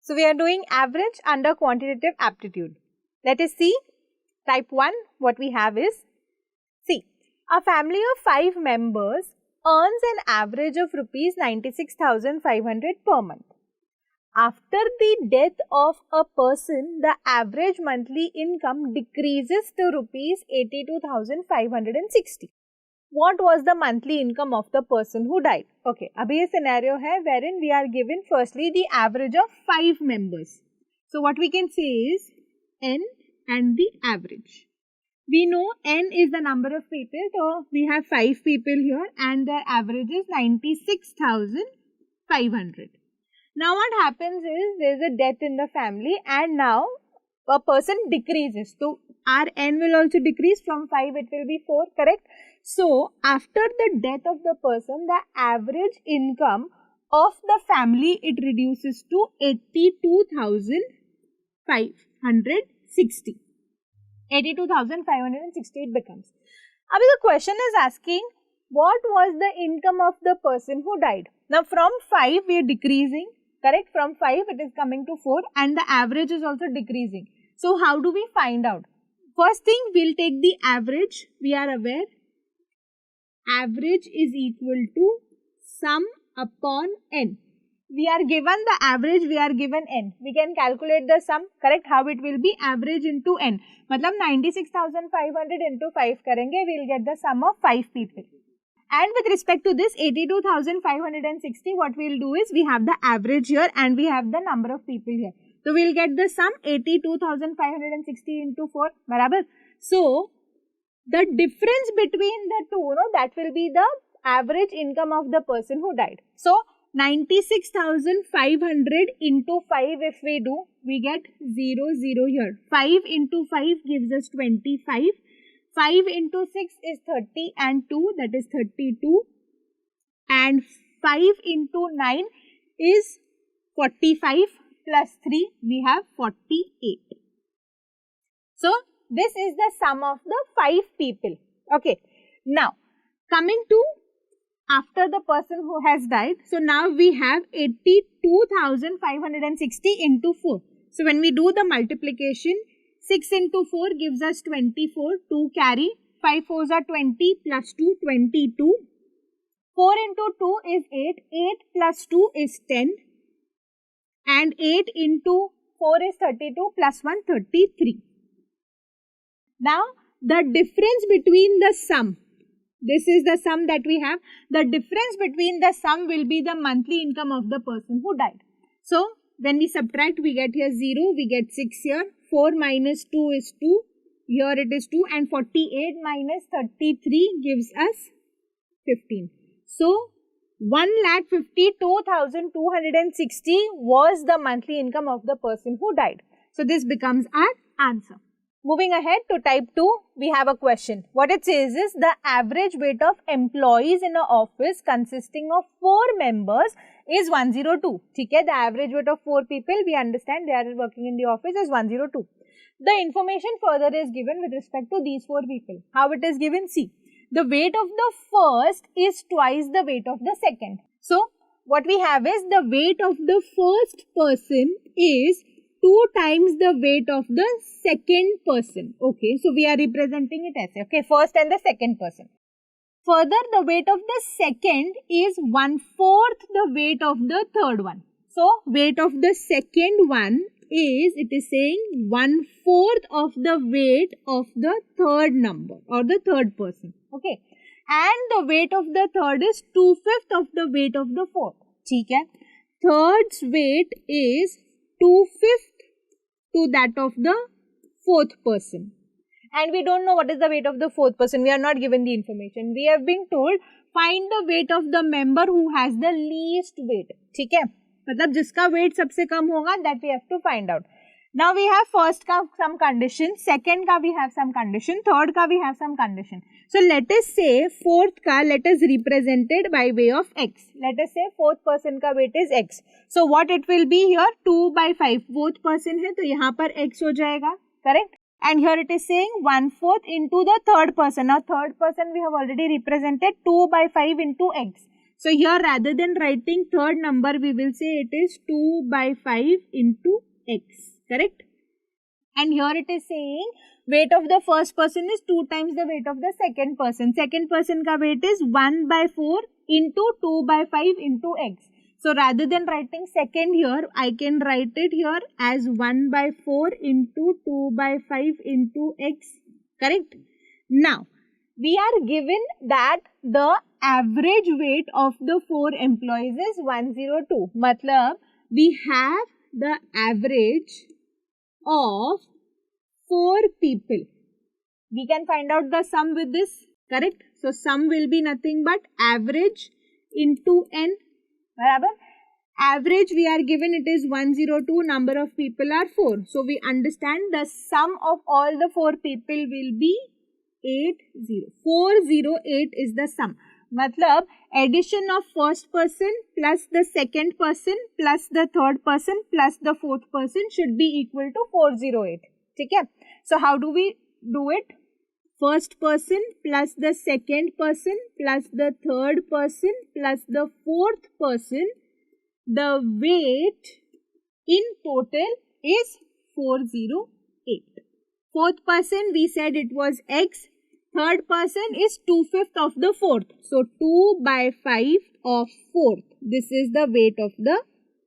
So we are doing average under quantitative aptitude. Let us see type 1. What we have is, see, a family of 5 members earns an average of rupees 96,500 per month. After the death of a person, the average monthly income decreases to rupees 82,560. What was the monthly income of the person who died? Okay, abhi a scenario hai wherein we are given firstly the average of 5 members. So what we can say is N and the average. We know N is the number of people, so we have 5 people here and their average is 96,500. Now what happens is there is a death in the family and now a person decreases. So our N will also decrease, from 5 it will be 4, correct? So after the death of the person, the average income of the family, it reduces to 82,560. 82,560 it becomes. Abhi the question is asking, what was the income of the person who died? Now from 5 we are decreasing, correct? From 5 it is coming to 4 and the average is also decreasing. So how do we find out? First thing, we will take the average. We are aware average is equal to sum upon N. We are given the average, we are given N. We can calculate the sum, correct? How it will be? Average into N. Matlab 96,500 into 5 karenge, we will get the sum of 5 people. And with respect to this 82,560, what we will do is, we have the average here and we have the number of people here. So we will get the sum 82,560 into 4, barabar. So the difference between the two, that will be the average income of the person who died. So 96,500 into 5 if we do, we get 0, 0 here. 5 into 5 gives us 25. 5 into 6 is 30 and 2, that is 32. And 5 into 9 is 45 plus 3, we have 48. So this is the sum of the 5 people. Okay. Now coming to after the person who has died. So now we have 82,560 into 4. So when we do the multiplication, 6 into 4 gives us 24, 2 carry, 5 4s are 20 plus 2, 22. 4 into 2 is 8, 8 plus 2 is 10 and 8 into 4 is 32 plus 1, 33. Now the difference between the sum, this is the sum that we have. The difference between the sum will be the monthly income of the person who died. So when we subtract, we get here 0, we get 6 here. 4 minus 2 is 2. Here it is 2 and 48 minus 33 gives us 15. So 1,52,260 was the monthly income of the person who died. So this becomes our answer. Moving ahead to type 2, we have a question. What it says is, the average weight of employees in an office consisting of 4 members is 102. Okay? The average weight of 4 people, we understand they are working in the office, is 102. The information further is given with respect to these 4 people. How it is given? See, the weight of the first is twice the weight of the second. So what we have is, the weight of the first person is 2 times the weight of the second person. Okay, so we are representing it as, okay, first and the second person. Further, the weight of the second is 1/4 the weight of the third one. So weight of the second one is, it is saying 1/4 of the weight of the third number or the third person. Okay, and the weight of the third is 2/5 of the weight of the fourth. Okay, third's weight is 2/5 to that of the fourth person. And we don't know what is the weight of the fourth person. We are not given the information. We have been told, find the weight of the member who has the least weight. ठीक है? मतलब जिसका weight सबसे कम होगा, that we have to find out. Now we have first का some condition, second का we have some condition, third का we have some condition. So let us say fourth का let us represented by way of x. Let us say fourth person का weight is x. So what it will be here? 2/5. Fourth person है तो यहाँ पर x हो जाएगा, correct? And here it is saying 1/4 into the third person. Now third person we have already represented 2/5 into x. So here rather than writing third number, we will say it is 2 by 5 into x, correct? And here it is saying weight of the first person is 2 times the weight of the second person. Second person ka weight is 1 by 4 into 2 by 5 into x. So rather than writing second here, I can write it here as 1 by 4 into 2 by 5 into x, correct? Now, we are given that the average weight of the 4 employees is 102. Matlab, we have the average of 4 people. We can find out the sum with this, correct? So, sum will be nothing but average into n. Barabar? Average we are given it is 102, number of people are 4. So, we understand the sum of all the 4 people will be 80. 408 is the sum. Matlab, addition of first person plus the second person plus the third person plus the fourth person should be equal to 408. Okay? So, how do we do it? First person plus the second person plus the third person plus the fourth person, the weight in total is 408. Fourth person we said it was x. Third person is 2/5 of the fourth. So, 2 by 5 of fourth. This is the weight of the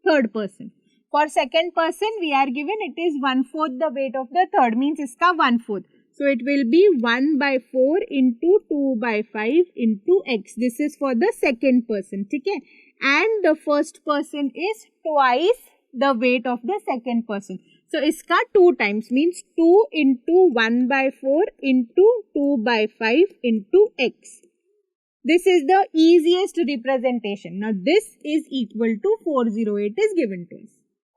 third person. For second person we are given it is 1/4 the weight of the third, means iska 1/4. So, it will be 1 by 4 into 2 by 5 into x. This is for the second person. Okay? And the first person is twice the weight of the second person. So, iska 2 times means 2 into 1 by 4 into 2 by 5 into x. This is the easiest representation. Now, this is equal to 408 is given to us.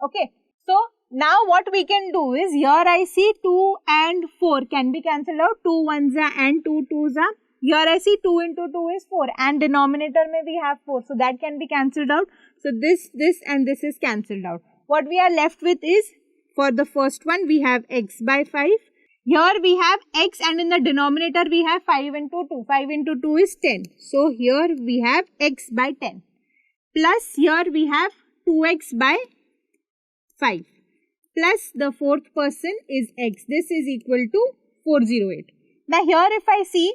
Okay. So, now what we can do is, here I see 2 and 4 can be cancelled out. 2 ones are and 2 twos are. Here I see 2 into 2 is 4 and denominator may we have 4. So, that can be cancelled out. So, this and this is cancelled out. What we are left with is, for the first one we have x by 5. Here we have x and in the denominator we have 5 into 2. 5 into 2 is 10. So, here we have x by 10. Plus here we have 2x by 5. Plus the fourth person is x. This is equal to 408. Now, here if I see,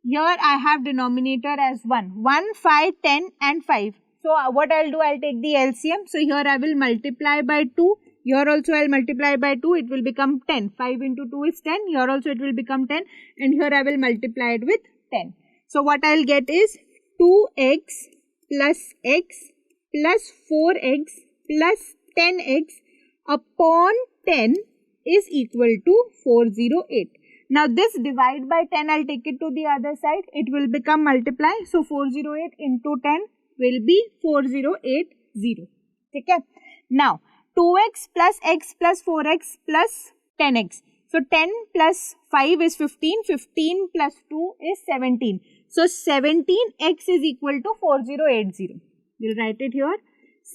here I have denominator as 1. 1, 5, 10 and 5. So, what I will do, I will take the LCM. So, here I will multiply by 2. Here also I will multiply by 2. It will become 10. 5 into 2 is 10. Here also it will become 10. And here I will multiply it with 10. So, what I will get is 2x plus x plus 4x plus 10x upon 10 is equal to 408. Now, this divide by 10, I will take it to the other side. It will become multiply. So, 408 into 10 will be 4080. Okay. Now, 2x plus x plus 4x plus 10x. So, 10 plus 5 is 15. 15 plus 2 is 17. So, 17x is equal to 4080. We will write it here.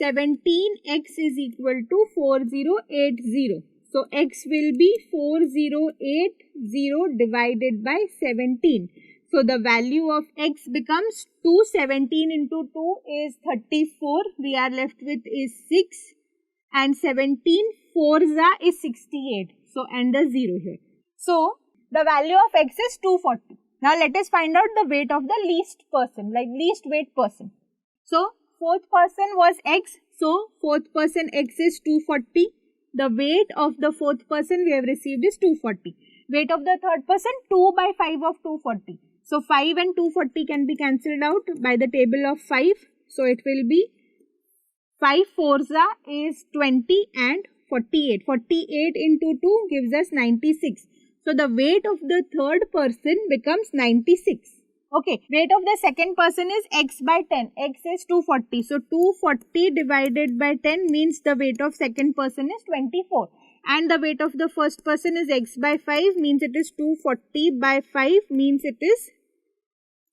17x is equal to 4080. So, x will be 4080 divided by 17. So, the value of x becomes 2. 17 into 2 is 34. We are left with is 6. And 17 4s is 68. So, and the 0 here. So, the value of x is 240. Now, let us find out the weight of the least person, like least weight person. So, fourth person was x. So, fourth person x is 240. The weight of the fourth person we have received is 240. Weight of the third person 2 by 5 of 240. So, 5 and 240 can be cancelled out by the table of 5. So, it will be 5 4s is 20 and 48. 48 into 2 gives us 96. So, the weight of the third person becomes 96. Okay, weight of the second person is x by 10. X is 240. So, 240 divided by 10 means the weight of second person is 24. And the weight of the first person is x by 5 means it is 240 by 5 means it is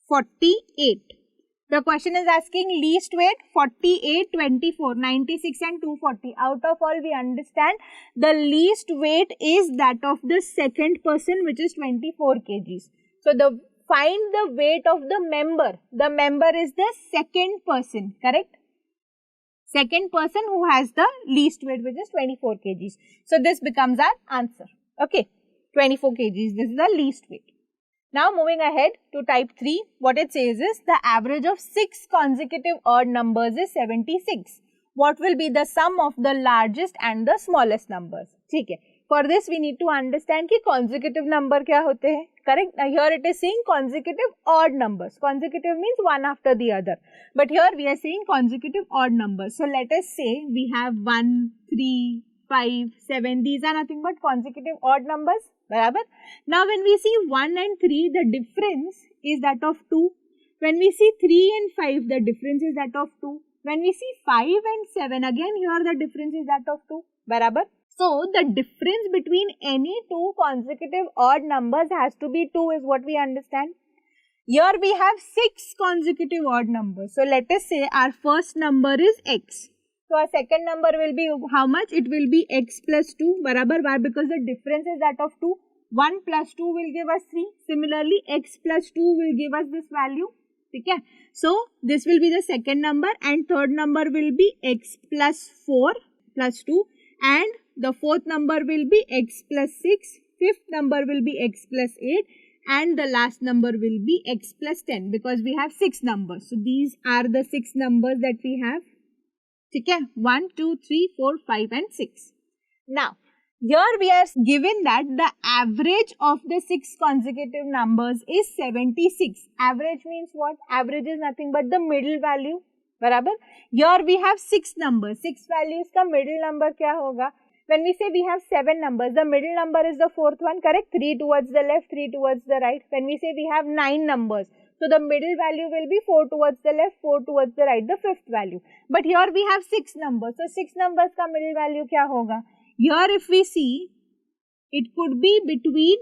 48. The question is asking least weight 48, 24, 96 and 240. Out of all we understand the least weight is that of the second person which is 24 kgs. So, the find the weight of the member. The member is the second person, correct? Second person who has the least weight, which is 24 kgs. So this becomes our answer. Okay, 24 kgs, this is the least weight. Now moving ahead to type 3, what it says is the average of 6 consecutive odd numbers is 76. What will be the sum of the largest and the smallest numbers? ठीक है. For this we need to understand कि consecutive number क्या होते हैं. Correct? Here it is saying consecutive odd numbers. Consecutive means one after the other. But here we are saying consecutive odd numbers. So let us say we have 1, 3, 5, 7. These are nothing but consecutive odd numbers. Barabar? Now when we see 1 and 3, the difference is that of 2. When we see 3 and 5, the difference is that of 2. When we see 5 and 7, again here the difference is that of 2. Barabar? So the difference between any two consecutive odd numbers has to be 2 is what we understand. Here we have 6 consecutive odd numbers. So let us say our first number is x. So our second number will be how much? It will be x plus 2. Barabar? Why? Because the difference is that of 2. 1 plus 2 will give us 3. Similarly, x plus 2 will give us this value. Okay? So this will be the second number, and third number will be x plus 4 plus 2, and the fourth number will be x plus 6, fifth number will be x plus 8, and the last number will be x plus 10, because we have 6 numbers. So these are the 6 numbers that we have. Okay? 1, 2, 3, 4, 5 and 6. Now, here we are given that the average of the 6 consecutive numbers is 76. Average means what? Average is nothing but the middle value. Barabar? Here we have 6 numbers. 6 values ka middle number kya hoga? When we say we have 7 numbers, the middle number is the fourth one, correct? 3 towards the left, 3 towards the right. When we say we have 9 numbers, so the middle value will be 4 towards the left, 4 towards the right, the fifth value. But here we have 6 numbers. So 6 numbers ka middle value kya hoga? Here if we see, it could be between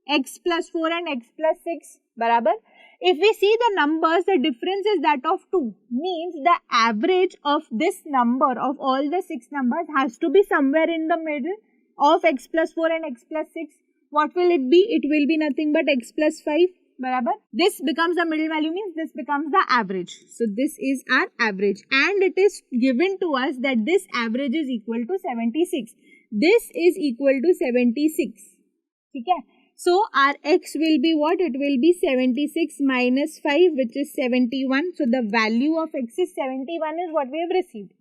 x plus 4 and x plus 6. Barabar? If we see the numbers, the difference is that of 2. Means the average of this number, of all the 6 numbers, has to be somewhere in the middle of x plus 4 and x plus 6. What will it be? It will be nothing but x plus 5. Barabar? This becomes the middle value, means this becomes the average. So this is our average, and it is given to us that this average is equal to 76. This is equal to 76. Okay? So our x will be what? It will be 76 minus 5, which is 71. So the value of x is 71 is what we have received.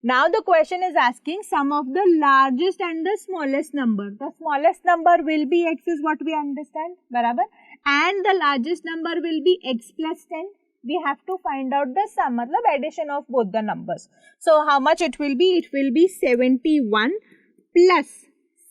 Now the question is asking sum of the largest and the smallest number. The smallest number will be x is what we understand. Barabar? And the largest number will be x plus 10. We have to find out the sum, matlab addition of both the numbers. So how much it will be? It will be 71 plus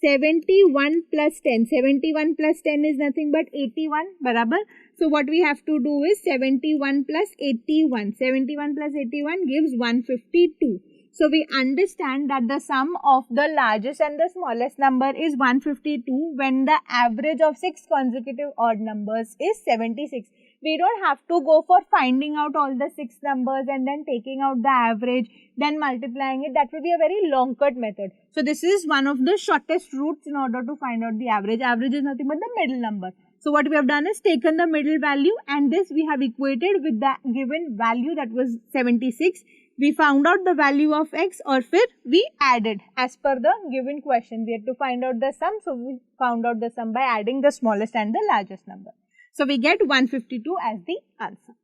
71 plus 10. 71 plus 10 is nothing but 81. Barabar? So what we have to do is 71 plus 81. 71 plus 81 gives 152. So we understand that the sum of the largest and the smallest number is 152 when the average of 6 consecutive odd numbers is 76. We don't have to go for finding out all the 6 numbers and then taking out the average, then multiplying it. That will be a very long cut method. So this is one of the shortest routes in order to find out the average. Average is nothing but the middle number. So what we have done is taken the middle value, and this we have equated with the given value, that was 76. We found out the value of x, or फिर we added as per the given question. We had to find out the sum, so we found out the sum by adding the smallest and the largest number. So we get 152 as the answer.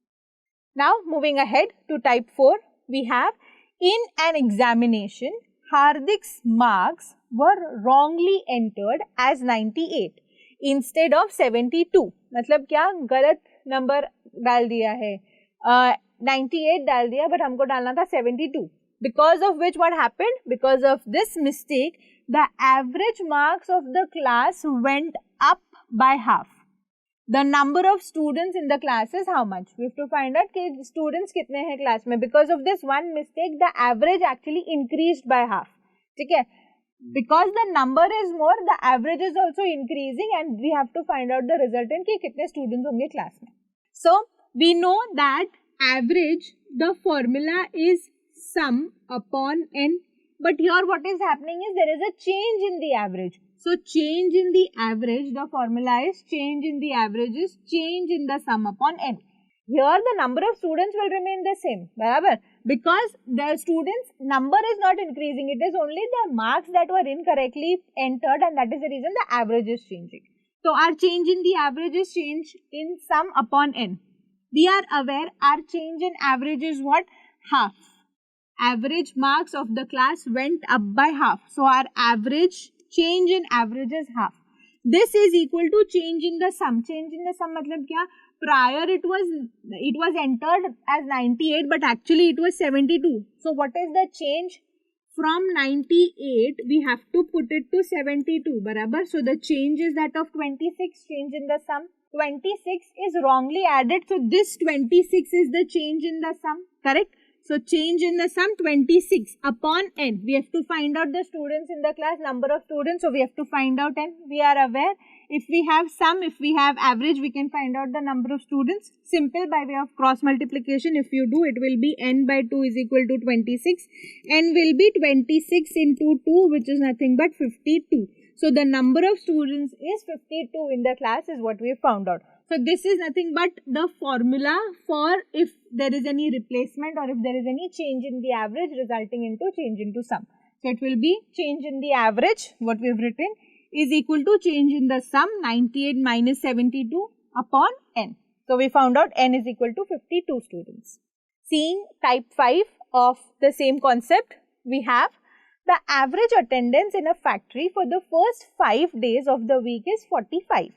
Now moving ahead to type 4, we have in an examination, Hardik's marks were wrongly entered as 98 instead of 72. मतलब क्या गलत number डाल दिया है, 98 डाल दिया, but हमको डालना था 72. Because of which what happened? Because of this mistake, the average marks of the class went up by half. The number of students in the class is how much? We have to find out कि students कितने हैं class में. Because of this one mistake, the average actually increased by half. ठीक है? Because the number is more, the average is also increasing, and we have to find out the resultant कि कितने students होंगे class में. So we know that average, the formula is sum upon n. But here what is happening is there is a change in the average. So change in the average, the formula is change in the average is change in the sum upon n. Here the number of students will remain the same, barabar, because the students number is not increasing. It is only the marks that were incorrectly entered, and that is the reason the average is changing. So our change in the average is change in sum upon n. We are aware our change in average is what? Half. Average marks of the class went up by half. So our average change in average is half. This is equal to change in the sum. Change in the sum matlab kya? Prior it was entered as 98, but actually it was 72. So what is the change? From 98 we have to put it to 72, barabar. So the change is that of 26, change in the sum. 26 is wrongly added, so this 26 is the change in the sum, correct? So change in the sum 26 upon n. We have to find out the students in the class, number of students, so we have to find out n. We are aware if we have sum, if we have average, we can find out the number of students. Simple by way of cross multiplication, if you do, it will be n by 2 is equal to 26. N will be 26 into 2, which is nothing but 52. So the number of students is 52 in the class is what we have found out. So this is nothing but the formula for if there is any replacement or if there is any change in the average resulting into change into sum. So it will be change in the average, what we have written, is equal to change in the sum 98 minus 72 upon n. So we found out n is equal to 52 students. Seeing type 5 of the same concept, we have the average attendance in a factory for the first 5 days of the week is 45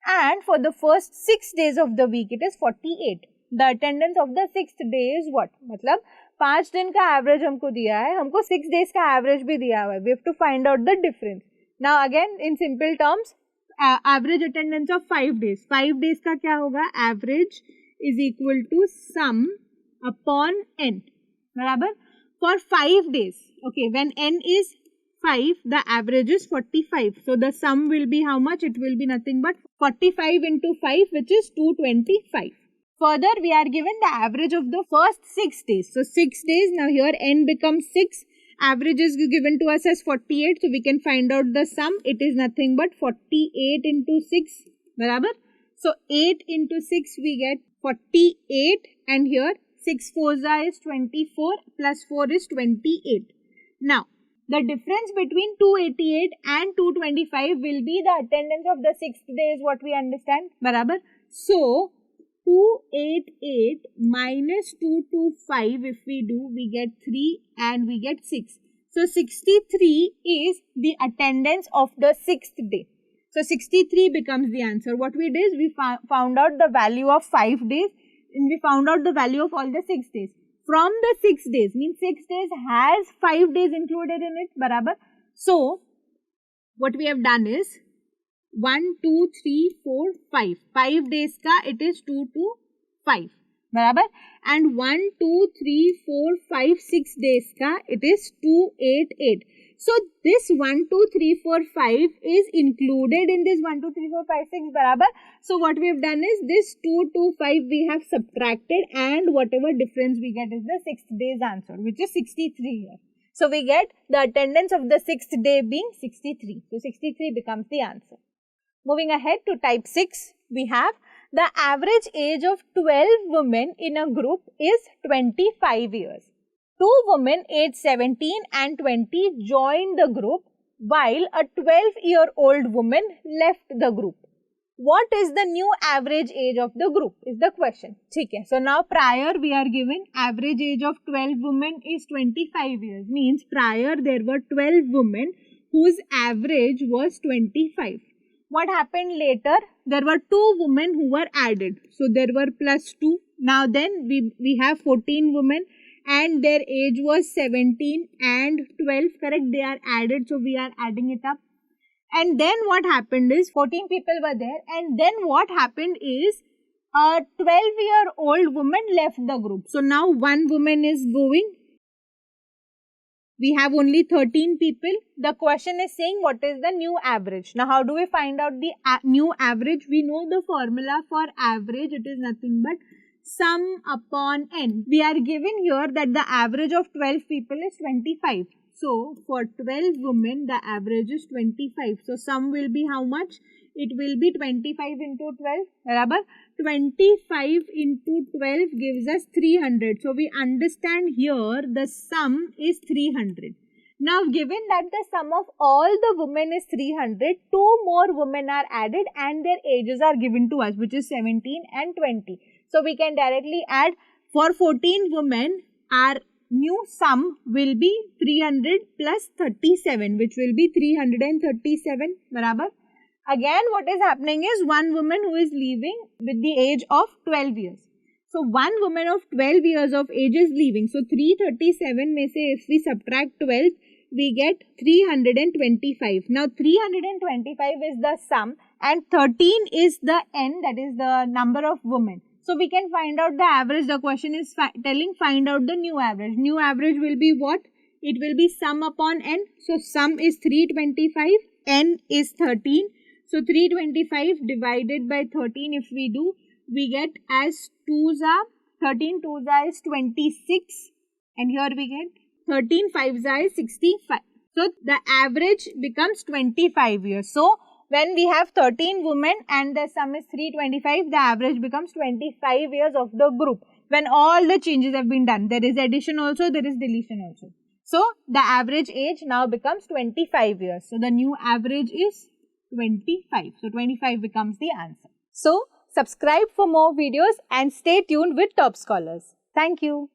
and for the first 6 days of the week it is 48. The attendance of the 6th day is what? मतलब 5 दिन का average हमको दिया है, हमको 6 days का average भी दिया हुआ है. We have to find out the difference. Now again in simple terms, average attendance of 5 days. 5 days का क्या होगा? Average is equal to sum upon n. बराबर? For 5 days. Okay, when n is 5, the average is 45. So the sum will be how much? It will be nothing but 45 into 5, which is 225. Further, we are given the average of the first 6 days. So 6 days, now here n becomes 6. Average is given to us as 48. So we can find out the sum. It is nothing but 48 into 6. Barabar? So 8 into 6 we get 48, and here 6 4s is 24 plus 4 is 28. Now, the difference between 288 and 225 will be the attendance of the 6th day is what we understand. Barabar? So, 288 minus 225 if we do, we get 3 and we get 6. So, 63 is the attendance of the 6th day. So, 63 becomes the answer. What we did is we found out the value of 5 days and we found out the value of all the 6 days. From the 6 days, means 6 days has 5 days included in it, barabar. So, what we have done is 1, 2, 3, 4, 5. 5 days ka it is 2 to 5, barabar. And 1, 2, 3, 4, 5, 6 days ka it is 2, 8, 8. So, this 1, 2, 3, 4, 5 is included in this 1, 2, 3, 4, 5, 6, barabar. So, what we have done is this 2 to 5 we have subtracted and whatever difference we get is the 6th day's answer, which is 63 here. So, we get the attendance of the 6th day being 63. So, 63 becomes the answer. Moving ahead to type 6, we have the average age of 12 women in a group is 25 years. 2 women aged 17 and 20 joined the group while a 12-year-old woman left the group. What is the new average age of the group is the question. Okay. So now prior we are given average age of 12 women is 25 years. Means prior there were 12 women whose average was 25. What happened later? There were 2 women who were added. So there were plus 2. Now then we have 14 women. And their age was 17 and 12, correct? They are added, so we are adding it up. And then what happened is 14 people were there, and then what happened is a 12-year-old woman left the group. So now 1 woman is going. We have only 13 people. The question is saying what is the new average. Now how do we find out the new average? We know the formula for average. It is nothing but sum upon n. We are given here that the average of 12 people is 25. So for 12 women, the average is 25. So sum will be how much? It will be 25 into 12. Barabar? 25 into 12 gives us 300. So we understand here the sum is 300. Now given that the sum of all the women is 300, 2 more women are added and their ages are given to us, which is 17 and 20. So we can directly add for 14 women, our new sum will be 300 plus 37, which will be 337. Barabar? Again, what is happening is one woman who is leaving with the age of 12 years. So, one woman of 12 years of age is leaving. So, 337 may say if we subtract 12, we get 325. Now, 325 is the sum and 13 is the n, that is the number of women. So, we can find out the average. The question is telling find out the new average. New average will be what? It will be sum upon n. So, sum is 325, n is 13. So, 325 divided by 13 if we do, we get as 2s are, 13 2s are is 26 and here we get 13 5s are is 65. So, the average becomes 25 years. So, when we have 13 women and the sum is 325, the average becomes 25 years of the group. When all the changes have been done, there is addition also, there is deletion also. So, the average age now becomes 25 years. So, the new average is 25. So, 25 becomes the answer. So, subscribe for more videos and stay tuned with Top Scholars. Thank you.